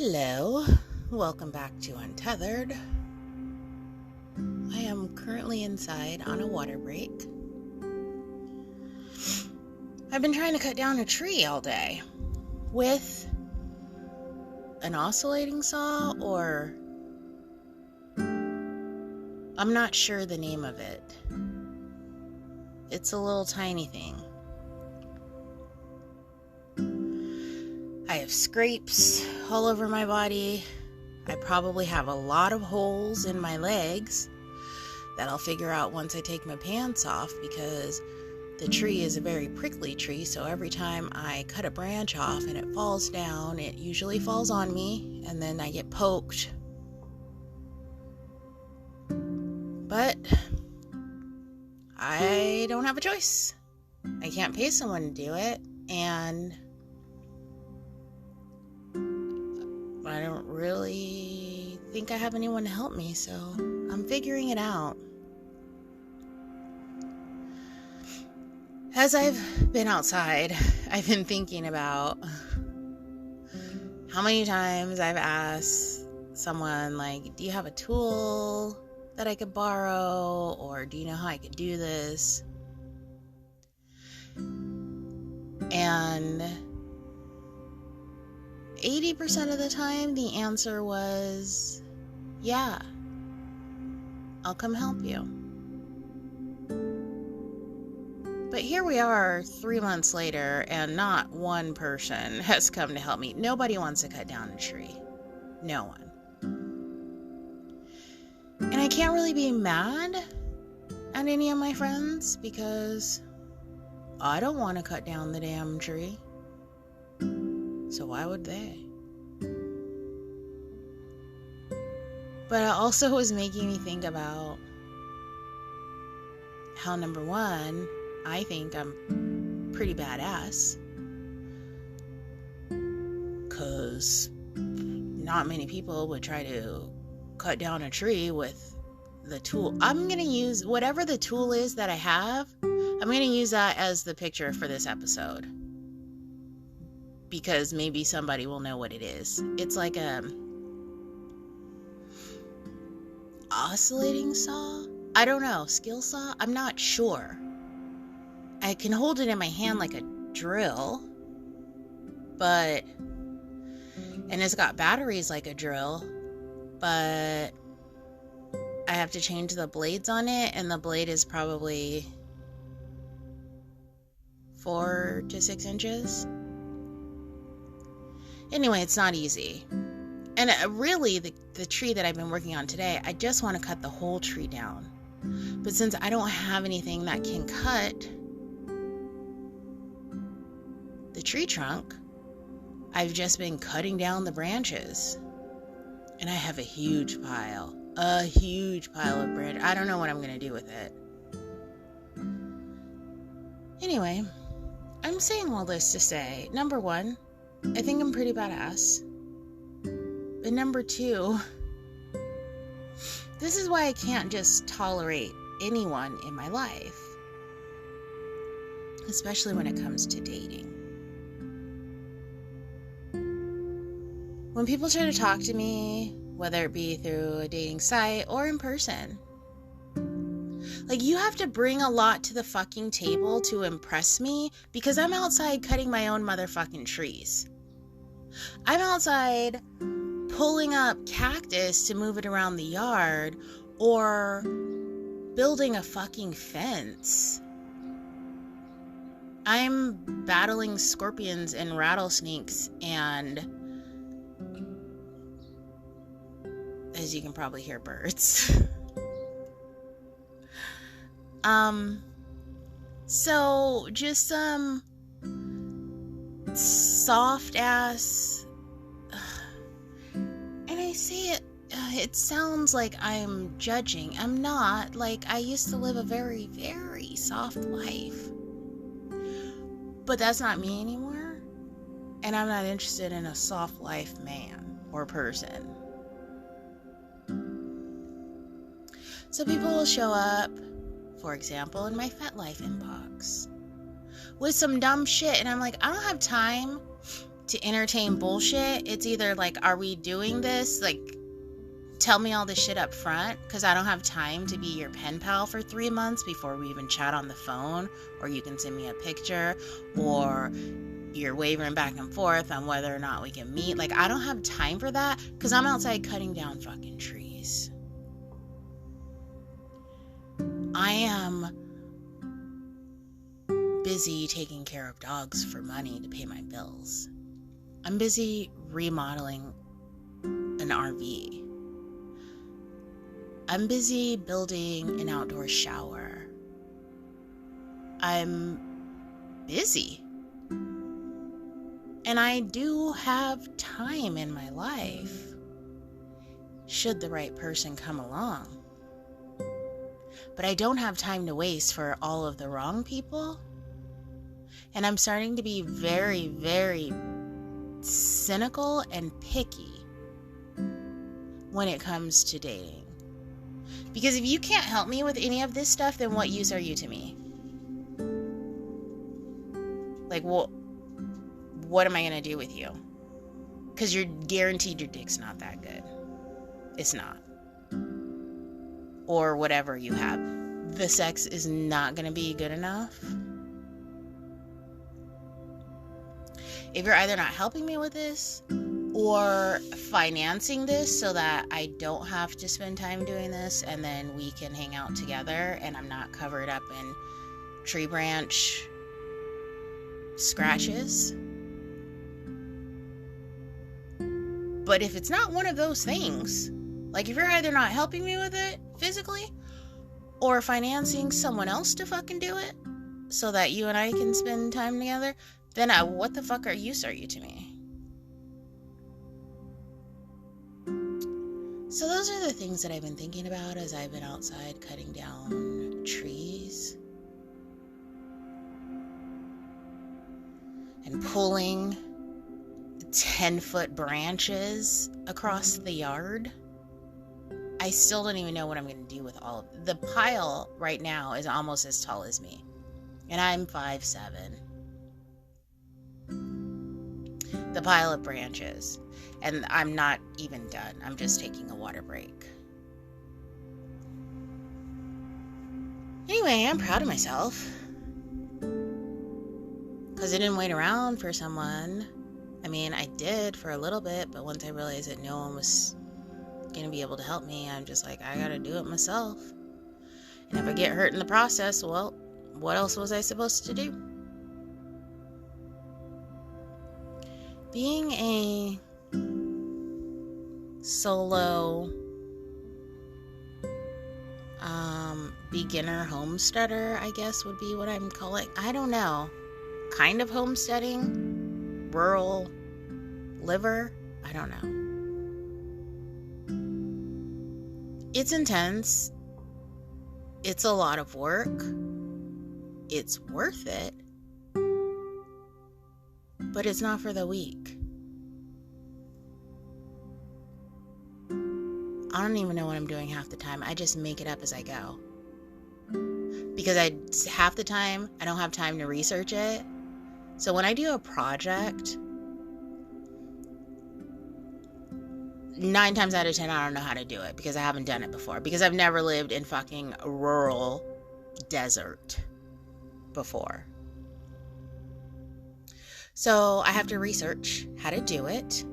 Hello, welcome back to Untethered. I am currently inside on a water break. I've been trying to cut down a tree all day with an oscillating saw, or I'm not sure the name of it. It's a little tiny thing. I have scrapes all over my body. I probably have a lot of holes in my legs that I'll figure out once I take my pants off, because the tree is a very prickly tree, so every time I cut a branch off and it falls down, it usually falls on me, and then I get poked. But I don't have a choice. I can't pay someone to do it, and I don't really think I have anyone to help me, so I'm figuring it out. As I've been outside, I've been thinking about how many times I've asked someone, like, do you have a tool that I could borrow, or do you know how I could do this? And 80% of the time, the answer was, yeah, I'll come help you. But here we are 3 months later, and not one person has come to help me. Nobody wants to cut down a tree. No one. And I can't really be mad at any of my friends, because I don't want to cut down the damn tree. So why would they? But it also was making me think about how, number one, I think I'm pretty badass, because not many people would try to cut down a tree with the tool. I'm going to use whatever the tool is that I have. I'm going to use that as the picture for this episode, because maybe somebody will know what it is. It's like a oscillating saw? I don't know. Skill saw? I'm not sure. I can hold it in my hand like a drill, and it's got batteries like a drill, but I have to change the blades on it, and the blade is probably 4 to 6 inches. Anyway, it's not easy. And really, the tree that I've been working on today, I just want to cut the whole tree down. But since I don't have anything that can cut the tree trunk, I've just been cutting down the branches. And I have a huge pile of branches. I don't know what I'm going to do with it. Anyway, I'm saying all this to say, number one, I think I'm pretty badass. But number two, this is why I can't just tolerate anyone in my life, especially when it comes to dating. When people try to talk to me, whether it be through a dating site or in person, like, you have to bring a lot to the fucking table to impress me, because I'm outside cutting my own motherfucking trees. I'm outside pulling up cactus to move it around the yard, or building a fucking fence. I'm battling scorpions and rattlesnakes, and, as you can probably hear, birds. So just some soft ass, and I say it sounds like I'm judging. I'm not. Like, I used to live a very, very soft life, but that's not me anymore, and I'm not interested in a soft life man or person. So people will show up, for example, in my FetLife inbox with some dumb shit, and I'm like, I don't have time to entertain bullshit, it's either like, are we doing this? Like, tell me all this shit up front, because I don't have time to be your pen pal for 3 months before we even chat on the phone, or you can send me a picture, or you're wavering back and forth on whether or not we can meet. Like, I don't have time for that, because I'm outside cutting down fucking trees. I am busy taking care of dogs for money to pay my bills. I'm busy remodeling an RV. I'm busy building an outdoor shower. I'm busy. And I do have time in my life, should the right person come along. But I don't have time to waste for all of the wrong people. And I'm starting to be very, very cynical and picky when it comes to dating. Because if you can't help me with any of this stuff, then what use are you to me? Like, well, what am I going to do with you? Because you're guaranteed your dick's not that good. It's not. Or whatever you have. The sex is not going to be good enough. If you're either not helping me with this or financing this so that I don't have to spend time doing this and then we can hang out together and I'm not covered up in tree branch scratches. But if it's not one of those things, like if you're either not helping me with it physically or financing someone else to fucking do it so that you and I can spend time together, then what the fuck use are you to me? So those are the things that I've been thinking about as I've been outside cutting down trees and pulling 10-foot branches across the yard. I still don't even know what I'm going to do with all of the pile right now is almost as tall as me. And I'm 5'7". The pile of branches. And I'm not even done. I'm just taking a water break. Anyway, I'm proud of myself. Because I didn't wait around for someone. I mean, I did for a little bit, but once I realized that no one was going to be able to help me, I'm just like, I got to do it myself. And if I get hurt in the process, well, what else was I supposed to do? Being a solo beginner homesteader, I guess would be what I'm calling. I don't know. Kind of homesteading, rural liver. I don't know. It's intense. It's a lot of work. It's worth it. But it's not for the weak. I don't even know what I'm doing half the time. I just make it up as I go. Because half the time, I don't have time to research it. So when I do a project, 9 times out of 10, I don't know how to do it. Because I haven't done it before. Because I've never lived in fucking rural desert before. So I have to research how to do it.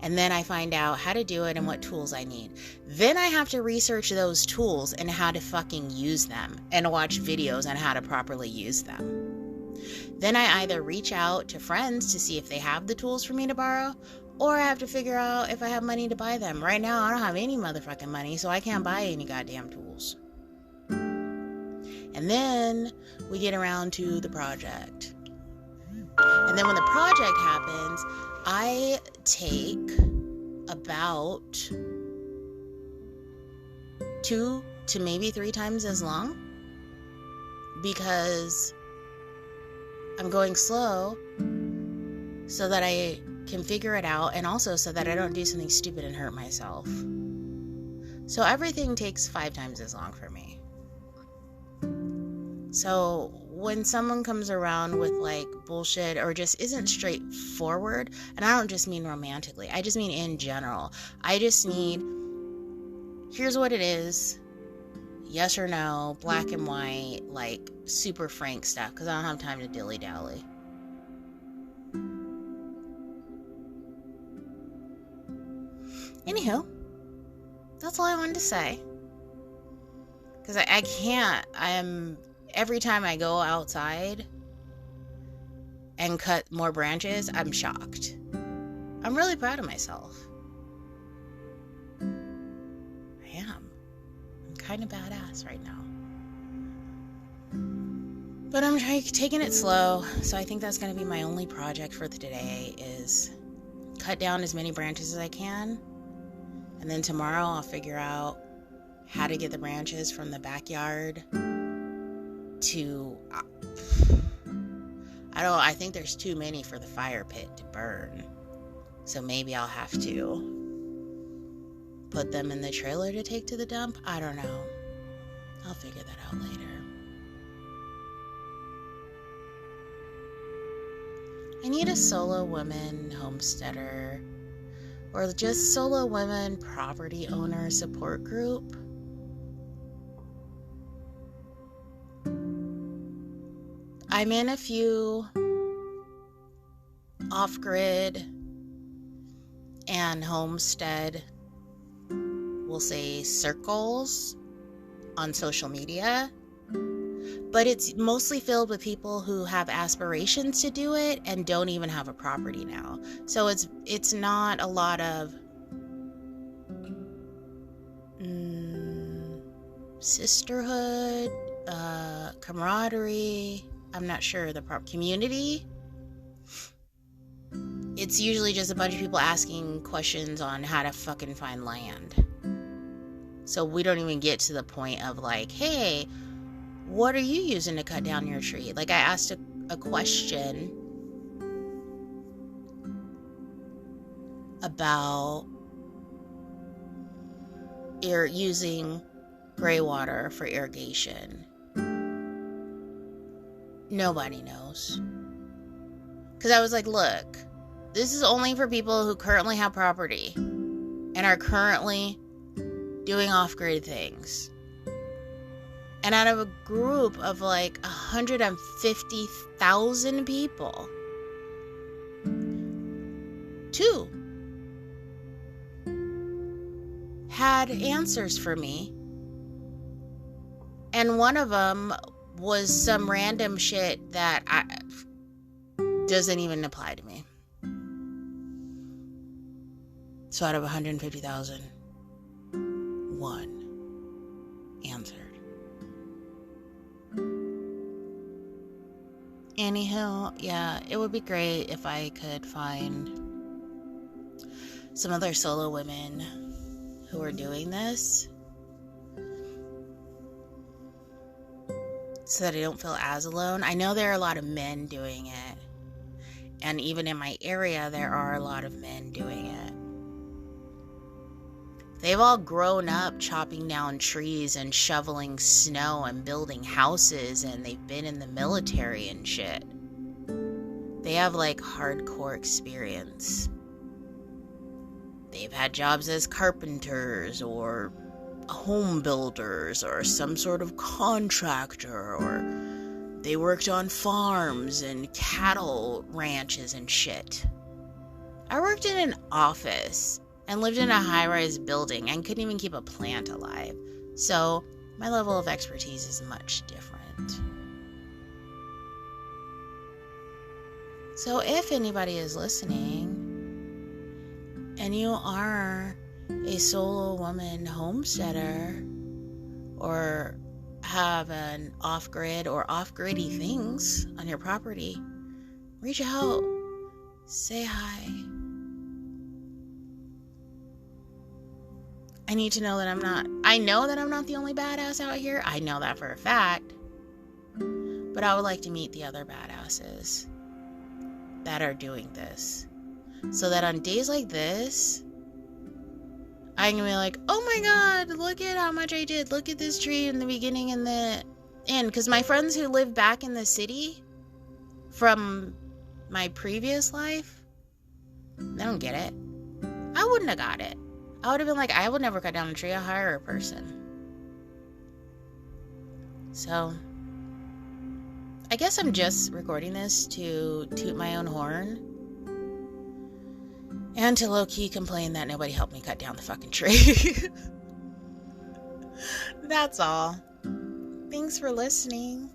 And then I find out how to do it and what tools I need. Then I have to research those tools and how to fucking use them. And watch videos on how to properly use them. Then I either reach out to friends to see if they have the tools for me to borrow. Or I have to figure out if I have money to buy them. Right now I don't have any motherfucking money. So I can't buy any goddamn tools. And then we get around to the project. And then when the project happens, I take about 2 to maybe 3 times as long because I'm going slow so that I can figure it out and also so that I don't do something stupid and hurt myself. So everything takes 5 times as long for me. So when someone comes around with like bullshit or just isn't straightforward, and I don't just mean romantically, I just mean in general, I just need, here's what it is, yes or no, black and white, like super frank stuff, because I don't have time to dilly-dally. Anywho, that's all I wanted to say. Because I can't, every time I go outside and cut more branches, I'm shocked. I'm really proud of myself. I am. I'm kind of badass right now. But I'm taking it slow, so I think that's going to be my only project for today, is cut down as many branches as I can. And then tomorrow I'll figure out how to get the branches from the backyard to, I think there's too many for the fire pit to burn. So maybe I'll have to put them in the trailer to take to the dump. I don't know. I'll figure that out later. I need a solo woman homesteader or just solo women property owner support group. I'm in a few off-grid and homestead, we'll say, circles on social media, but it's mostly filled with people who have aspirations to do it and don't even have a property now. So it's not a lot of sisterhood, camaraderie. I'm not sure the proper community. It's usually just a bunch of people asking questions on how to fucking find land. So we don't even get to the point of like, hey, what are you using to cut down your tree? Like, I asked a question about using gray water for irrigation. Nobody knows. Because I was like, look, this is only for people who currently have property and are currently doing off-grid things. And out of a group of like 150,000 people, 2 had answers for me. And one of them was some random shit that doesn't even apply to me. So out of 150,000, 1 answered. Anywho, yeah, it would be great if I could find some other solo women who are doing this, so that I don't feel as alone. I know there are a lot of men doing it, and even in my area there are a lot of men doing it. They've all grown up chopping down trees and shoveling snow and building houses, and they've been in the military and shit. They have like hardcore experience. They've had jobs as carpenters or home builders or some sort of contractor, or they worked on farms and cattle ranches and shit. I worked in an office and lived in a high-rise building and couldn't even keep a plant alive. So my level of expertise is much different. So if anybody is listening and you are a solo woman homesteader or have an off-grid or off-griddy things on your property, reach out, say hi. I need to know that I know that I'm not the only badass out here. I know that for a fact. But I would like to meet the other badasses that are doing this, so that on days like this, I can be like, oh my god, look at how much I did. Look at this tree in the beginning and the in, because my friends who live back in the city from my previous life, they don't get it. I wouldn't have got it. I would have been like, I would never cut down a tree. I'll hire a person. So, I guess I'm just recording this to toot my own horn. And to low-key complain that nobody helped me cut down the fucking tree. That's all. Thanks for listening.